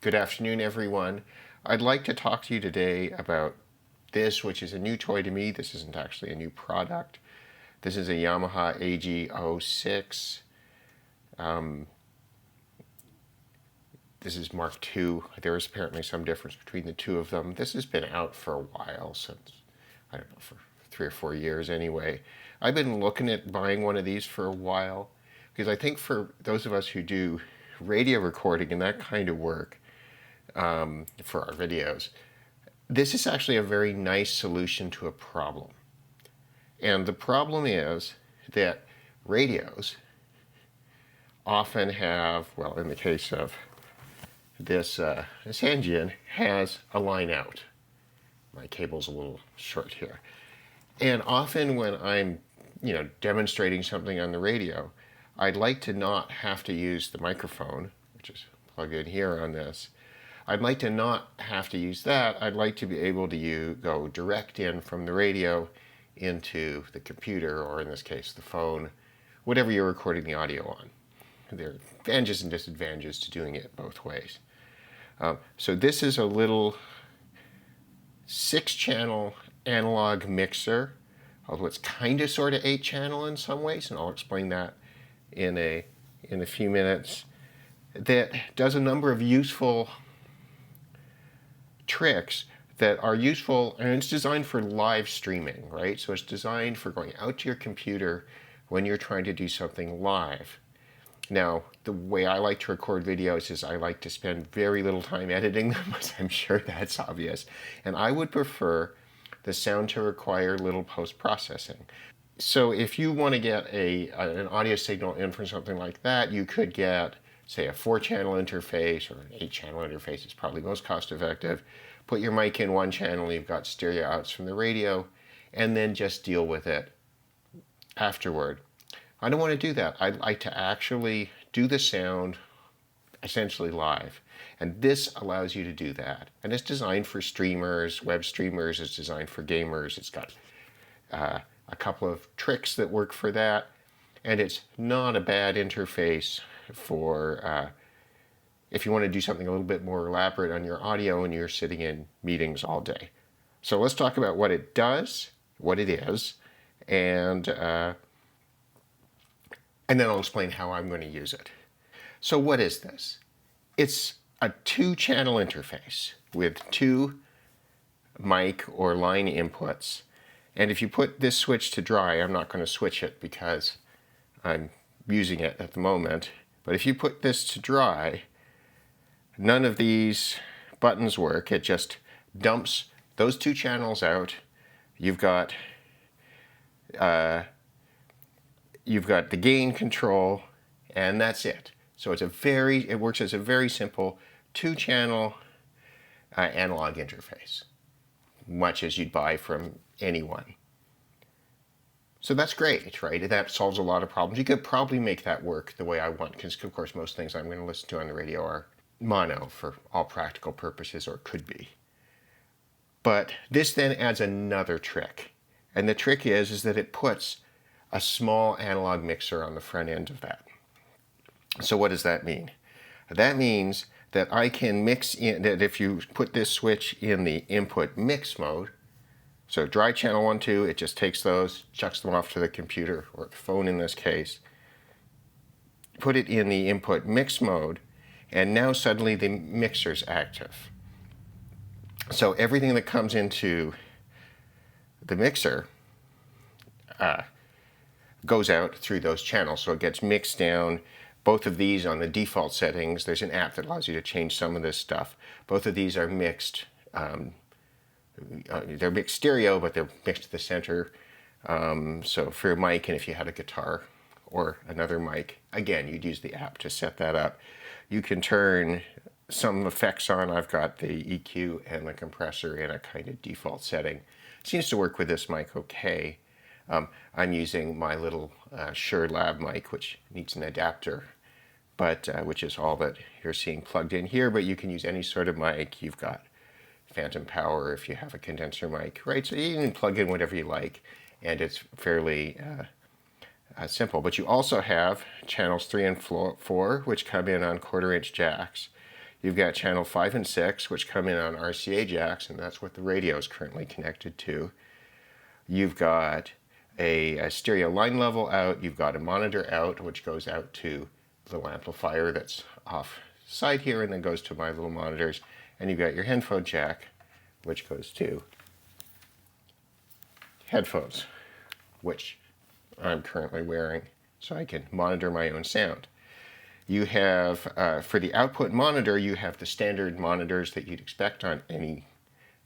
Good afternoon, everyone. I'd like to talk to you today about this, which is a new toy to me. This isn't actually a new product. This is a Yamaha AG06. This is Mark II. There is apparently some difference between the two of them. This has been out for a while, since, I don't know, for 3 or 4 years anyway. I've been looking at buying one of these for a while because I think for those of us who do radio recording and that kind of work, for our videos, this is actually a very nice solution to a problem. And the problem is that radios often have, well, in the case of this engine, has a line out. My cable's a little short here. And often when I'm, demonstrating something on the radio, I'd like to not have to use the microphone, which is plugged in here on this. I'd like to not have to use that. I'd like to be able to go direct in from the radio into the computer, or in this case, the phone, whatever you're recording the audio on. There are advantages and disadvantages to doing it both ways. So this is a little 6-channel analog mixer, although it's kind of sort of 8-channel in some ways, and I'll explain that in a few minutes, that does a number of useful tricks that are useful, and it's designed for live streaming, right? So it's designed for going out to your computer when you're trying to do something live. Now, the way I like to record videos is I like to spend very little time editing them, as I'm sure that's obvious, and I would prefer the sound to require little post-processing. So if you want to get an audio signal in from something like that, you could get, say, a 4-channel interface, or an 8-channel interface is probably most cost-effective. Put your mic in one channel, you've got stereo outs from the radio, and then just deal with it afterward. I don't want to do that. I'd like to actually do the sound essentially live. And this allows you to do that. And it's designed for streamers, web streamers. It's designed for gamers. It's got a couple of tricks that work for that. And it's not a bad interface for if you want to do something a little bit more elaborate on your audio and you're sitting in meetings all day. So let's talk about what it does, what it is, and then I'll explain how I'm going to use it. So what is this? It's a 2-channel interface with 2 mic or line inputs. And if you put this switch to dry, I'm not going to switch it because I'm using it at the moment, but if you put this to dry, none of these buttons work. It just dumps those 2 channels out. You've got the gain control, and that's it. So it works as a very simple 2-channel analog interface, much as you'd buy from anyone. So that's great, right? That solves a lot of problems. You could probably make that work the way I want, because of course most things I'm going to listen to on the radio are mono for all practical purposes, or could be. But this then adds another trick. And the trick is that it puts a small analog mixer on the front end of that. So what does that mean? That means that I can mix in, that if you put this switch in the input mix mode, so dry channel 1, 2, it just takes those, chucks them off to the computer, or the phone in this case, put it in the input mix mode, and now suddenly the mixer's active. So everything that comes into the mixer goes out through those channels. So it gets mixed down. Both of these on the default settings, there's an app that allows you to change some of this stuff. Both of these are mixed. They're mixed stereo, but they're mixed to the center. So for your mic, and if you had a guitar or another mic, again, you'd use the app to set that up. You can turn some effects on. I've got the EQ and the compressor in a kind of default setting. Seems to work with this mic okay. I'm using my little Shure Lab mic, which needs an adapter, but which is all that you're seeing plugged in here, but you can use any sort of mic. You've got phantom power if you have a condenser mic, right? So you can plug in whatever you like, and it's fairly simple. But you also have channels 3 and 4, which come in on 1/4-inch jacks. You've got channel 5 and 6, which come in on RCA jacks, and that's what the radio is currently connected to. You've got a stereo line level out. You've got a monitor out, which goes out to the little amplifier that's off side here and then goes to my little monitors. And you've got your headphone jack, which goes to headphones, which I'm currently wearing so I can monitor my own sound. You have, for the output monitor, you have the standard monitors that you'd expect on any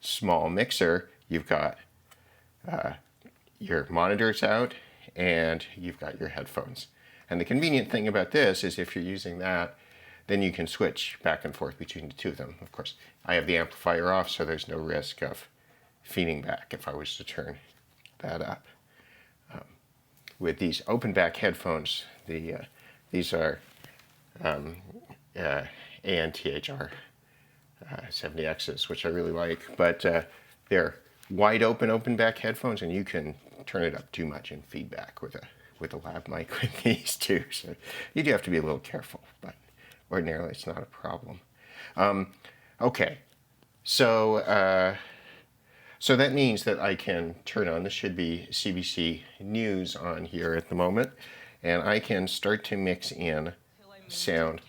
small mixer. You've got your monitors out and you've got your headphones. And the convenient thing about this is if you're using that, then you can switch back and forth between the two of them. Of course, I have the amplifier off, so there's no risk of feeding back if I was to turn that up. With these open back headphones, these are ANTHR 70Xs, which I really like, but they're wide open back headphones, and you can turn it up too much in feedback with a lav mic with these too. So you do have to be a little careful, but ordinarily it's not a problem. Okay, so so that means that I can turn on, this should be CBC News on here at the moment, and I can start to mix in sound.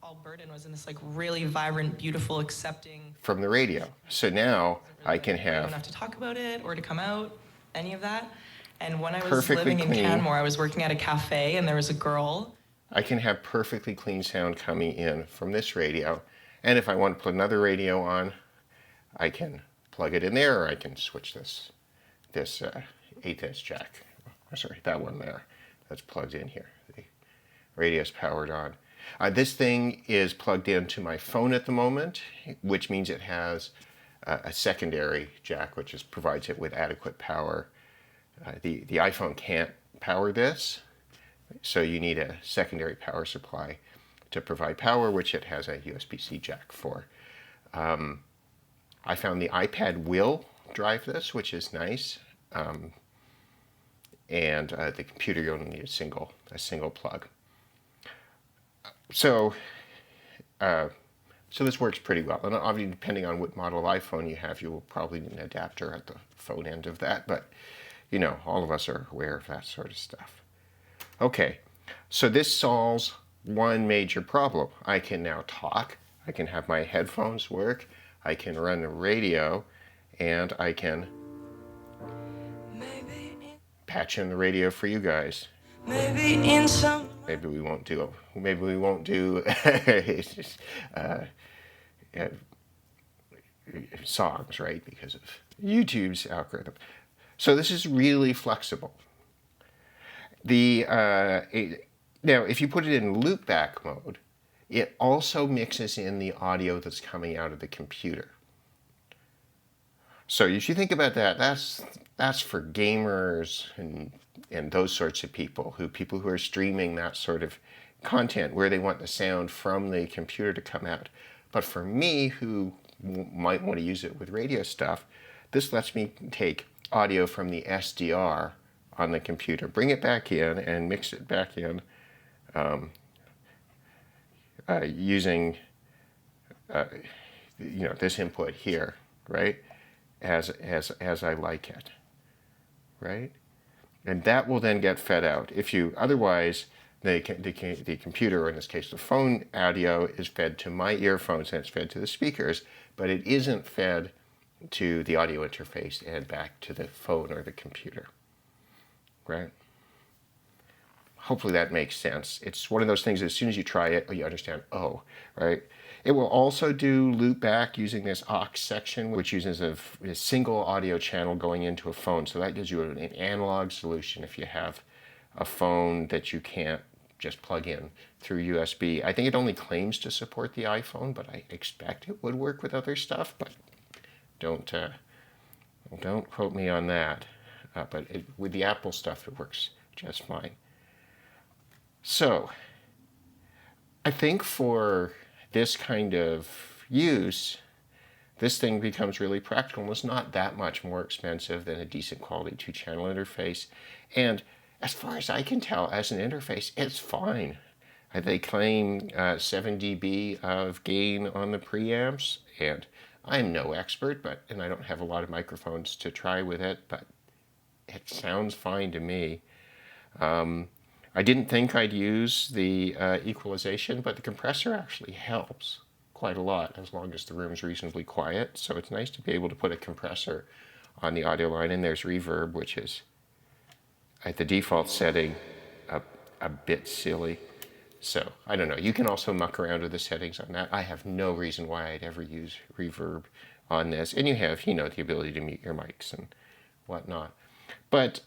Alberta was in this like really vibrant, beautiful, accepting from the radio. So now I can have. I don't have to talk about it or to come out, any of that. And when I was living in Canmore, I was working at a cafe and there was a girl. I can have perfectly clean sound coming in from this radio. And if I want to put another radio on, I can plug it in there, or I can switch this 8-inch jack. Oh, sorry, that one there. That's plugged in here. The radio's powered on. This thing is plugged into my phone at the moment, which means it has a secondary jack, which provides it with adequate power. The iPhone can't power this, so you need a secondary power supply to provide power, which it has a USB-C jack for. I found the iPad will drive this, which is nice, and the computer you only need a single plug. So this works pretty well. And obviously, depending on what model of iPhone you have, you will probably need an adapter at the phone end of that. But, you know, all of us are aware of that sort of stuff. Okay, so this solves one major problem. I can now talk. I can have my headphones work. I can run the radio. And I can patch in the radio for you guys. Maybe we won't do songs, right? Because of YouTube's algorithm. So this is really flexible. Now, if you put it in loopback mode, it also mixes in the audio that's coming out of the computer. So if you think about that, that's for gamers and those sorts of people who are streaming that sort of content where they want the sound from the computer to come out. But for me, who might want to use it with radio stuff, this lets me take audio from the SDR on the computer, bring it back in, and mix it back in using this input here, right? As I like it, right? And that will then get fed out. If you otherwise, the computer, or in this case the phone audio, is fed to my earphones and it's fed to the speakers, but it isn't fed to the audio interface and back to the phone or the computer, right? Hopefully that makes sense. It's one of those things, as soon as you try it, you understand, oh, right? It will also do loopback using this aux section, which uses a single audio channel going into a phone. So that gives you an analog solution if you have a phone that you can't just plug in through USB. I think it only claims to support the iPhone, but I expect it would work with other stuff, but don't quote me on that. But with the Apple stuff, it works just fine. So I think for this kind of use, this thing becomes really practical and it's not that much more expensive than a decent quality 2-channel interface. And as far as I can tell, as an interface, it's fine. They claim 7 dB of gain on the preamps, and I'm no expert, and I don't have a lot of microphones to try with it, but it sounds fine to me. I didn't think I'd use the equalization, but the compressor actually helps quite a lot as long as the room's reasonably quiet. So it's nice to be able to put a compressor on the audio line, and there's reverb, which is at the default setting a bit silly. So I don't know. You can also muck around with the settings on that. I have no reason why I'd ever use reverb on this. And you have, the ability to mute your mics and whatnot. But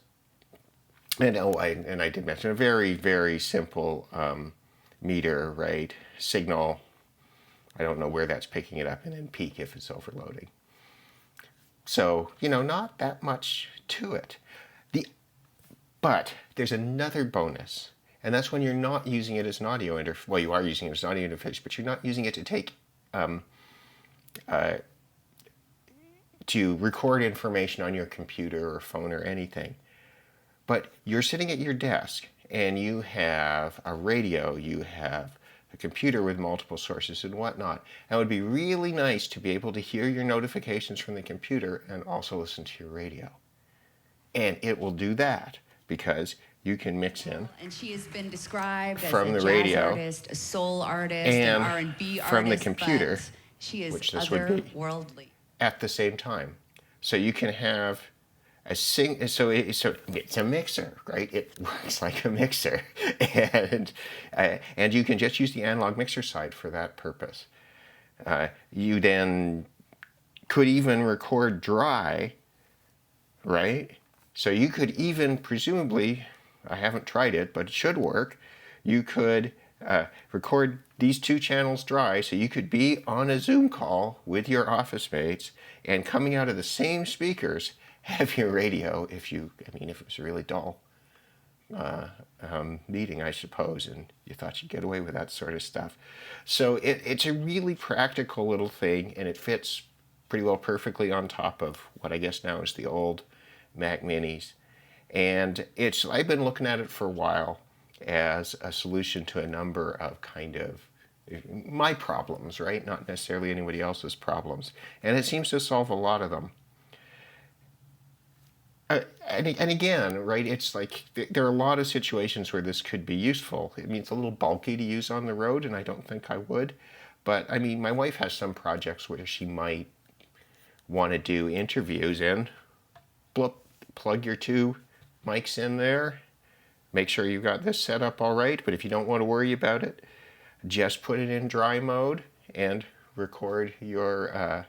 and I did mention a very, very simple meter, right? Signal. I don't know where that's picking it up, and then peak if it's overloading. So, not that much to it. But there's another bonus, and that's when you're not using it as an audio interface. Well, you are using it as an audio interface, but you're not using it to take to record information on your computer or phone or anything. But you're sitting at your desk and you have a radio, you have a computer with multiple sources and whatnot. And it would be really nice to be able to hear your notifications from the computer and also listen to your radio. And it will do that because you can mix in. And she has been described from as the a jazz radio artist, a soul artist, and an R&B artist, from the computer, she is which this would be, otherworldly. At the same time. So you can have so it's a mixer, right? It works like a mixer, and you can just use the analog mixer side for that purpose. You then could even record dry, right? So you could even, presumably, I haven't tried it, but it should work. You could record these two channels dry, so you could be on a Zoom call with your office mates, and coming out of the same speakers, have your radio if it was a really dull meeting, I suppose, and you thought you'd get away with that sort of stuff. So it's a really practical little thing, and it fits pretty well perfectly on top of what I guess now is the old Mac Minis. And I've been looking at it for a while as a solution to a number of kind of my problems, right? Not necessarily anybody else's problems. And it seems to solve a lot of them. And again, right, it's like there are a lot of situations where this could be useful. I mean, it's a little bulky to use on the road, and I don't think I would. But, I mean, my wife has some projects where she might want to do interviews in. Plug your two mics in there. Make sure you've got this set up all right. But if you don't want to worry about it, just put it in dry mode and record your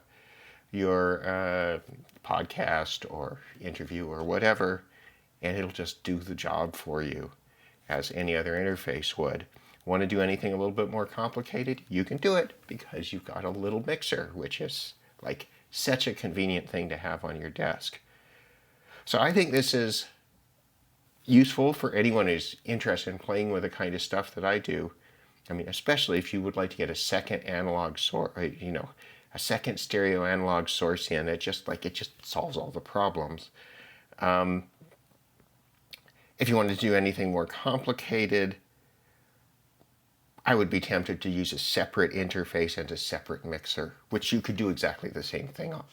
podcast or interview or whatever, and it'll just do the job for you as any other interface would. Want to do anything a little bit more complicated? You can do it because you've got a little mixer, which is like such a convenient thing to have on your desk. So I think this is useful for anyone who's interested in playing with the kind of stuff that I do. I mean, especially if you would like to get a second analog source, a second stereo analog source in. It just solves all the problems. If you wanted to do anything more complicated, I would be tempted to use a separate interface and a separate mixer, which you could do exactly the same thing on,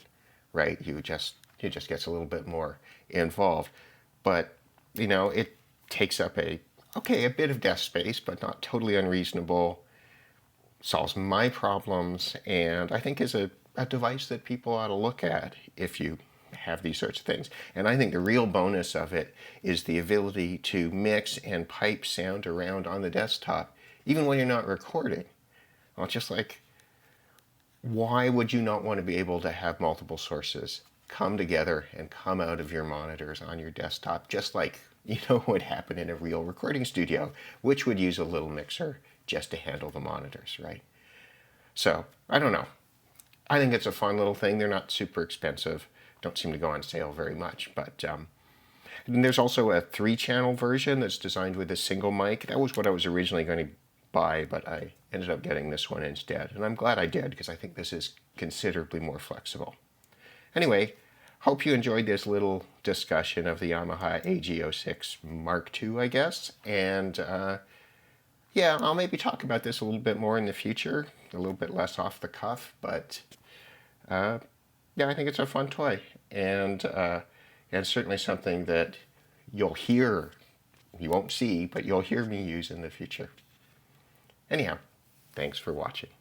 right? It just gets a little bit more involved, but it takes up a bit of desk space, but not totally unreasonable. Solves my problems, and I think is a device that people ought to look at if you have these sorts of things. And I think the real bonus of it is the ability to mix and pipe sound around on the desktop, even when you're not recording. Well, just like, why would you not want to be able to have multiple sources come together and come out of your monitors on your desktop, just like would happen in a real recording studio, which would use a little mixer just to handle the monitors, right? So, I don't know. I think it's a fun little thing. They're not super expensive. Don't seem to go on sale very much. But and there's also a 3-channel version that's designed with a single mic. That was what I was originally going to buy, but I ended up getting this one instead. And I'm glad I did, because I think this is considerably more flexible. Anyway, hope you enjoyed this little discussion of the Yamaha AG06 MK2, I guess. And Yeah, I'll maybe talk about this a little bit more in the future, a little bit less off the cuff, but uh, yeah, I think it's a fun toy, and certainly something that you'll hear, you won't see, but you'll hear me use in the future. Anyhow, thanks for watching.